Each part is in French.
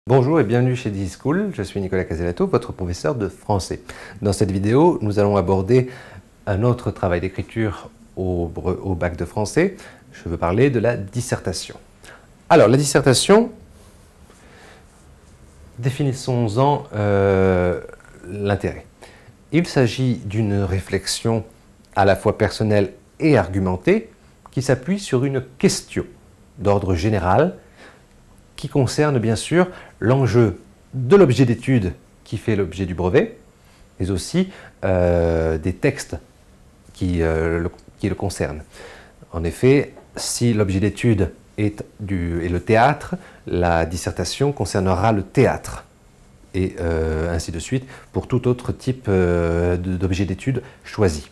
Bonjour et bienvenue chez DigiSchool, je suis Nicolas Caselato, votre professeur de français. Dans cette vidéo, nous allons aborder un autre travail d'écriture au bac de français. Je veux parler de la dissertation. Alors, la dissertation, définissons-en l'intérêt. Il s'agit d'une réflexion à la fois personnelle et argumentée qui s'appuie sur une question d'ordre général qui concerne bien sûr l'enjeu de l'objet d'étude qui fait l'objet du brevet, mais aussi des textes qui le concernent. En effet, si l'objet d'étude est le théâtre, la dissertation concernera le théâtre, et ainsi de suite pour tout autre type d'objet d'étude choisi.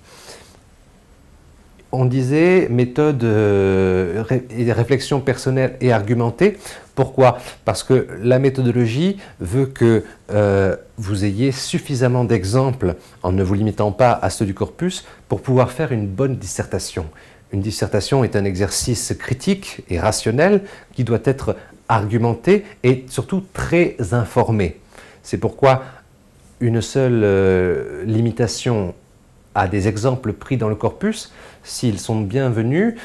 On disait méthode réflexion personnelle et argumentée. Pourquoi? Parce que la méthodologie veut que vous ayez suffisamment d'exemples, en ne vous limitant pas à ceux du corpus, pour pouvoir faire une bonne dissertation. Une dissertation est un exercice critique et rationnel qui doit être argumenté et surtout très informé. C'est pourquoi une seule limitation à des exemples pris dans le corpus, s'ils sont bienvenus,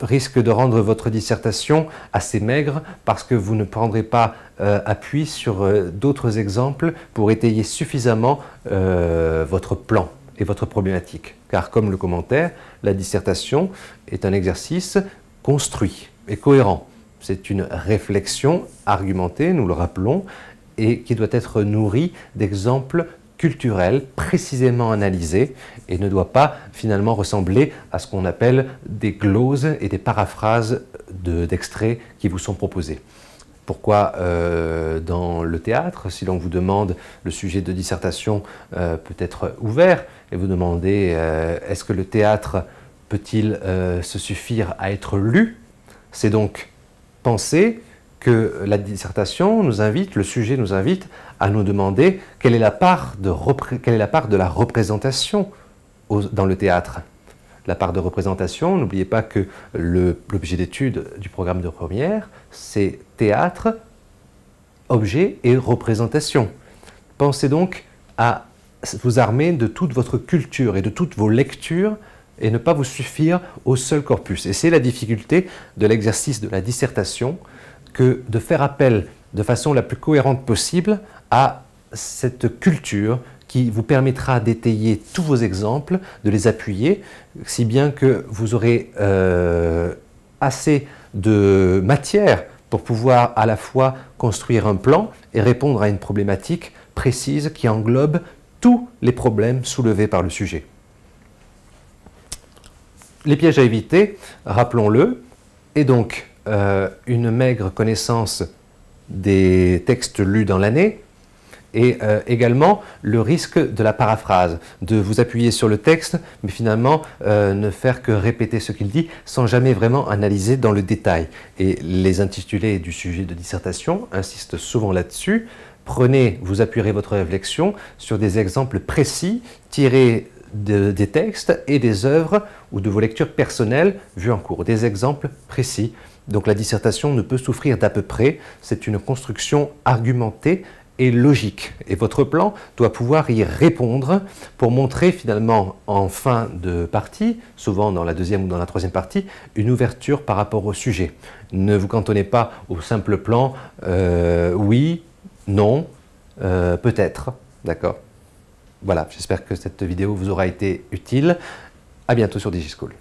risque de rendre votre dissertation assez maigre parce que vous ne prendrez pas appui sur d'autres exemples pour étayer suffisamment votre plan et votre problématique. Car comme le commentaire, la dissertation est un exercice construit et cohérent. C'est une réflexion argumentée, nous le rappelons, et qui doit être nourrie d'exemples culturels précisément analysés et ne doit pas finalement ressembler à ce qu'on appelle des gloses et des paraphrases d'extraits qui vous sont proposés. Pourquoi dans le théâtre, si l'on vous demande le sujet de dissertation peut être ouvert et vous demandez est-ce que le théâtre peut-il se suffire à être lu? C'est donc penser que la dissertation nous invite, le sujet nous invite à nous demander quelle est la part de la représentation dans le théâtre. La part de représentation, n'oubliez pas que l'objet d'étude du programme de première, c'est théâtre, objet et représentation. Pensez donc à vous armer de toute votre culture et de toutes vos lectures et ne pas vous suffire au seul corpus. Et c'est la difficulté de l'exercice de la dissertation, que de faire appel de façon la plus cohérente possible à cette culture qui vous permettra d'étayer tous vos exemples, de les appuyer, si bien que vous aurez assez de matière pour pouvoir à la fois construire un plan et répondre à une problématique précise qui englobe tous les problèmes soulevés par le sujet. Les pièges à éviter, rappelons-le, et donc une maigre connaissance des textes lus dans l'année et également le risque de la paraphrase, de vous appuyer sur le texte mais finalement ne faire que répéter ce qu'il dit sans jamais vraiment analyser dans le détail. Et les intitulés du sujet de dissertation insistent souvent là-dessus. Vous appuierez votre réflexion sur des exemples précis tirés des textes et des œuvres ou de vos lectures personnelles vues en cours, des exemples précis. Donc la dissertation ne peut souffrir d'à peu près, c'est une construction argumentée et logique. Et votre plan doit pouvoir y répondre pour montrer finalement en fin de partie, souvent dans la deuxième ou dans la troisième partie, une ouverture par rapport au sujet. Ne vous cantonnez pas au simple plan oui, non, peut-être, d'accord? Voilà, j'espère que cette vidéo vous aura été utile. À bientôt sur DigiSchool.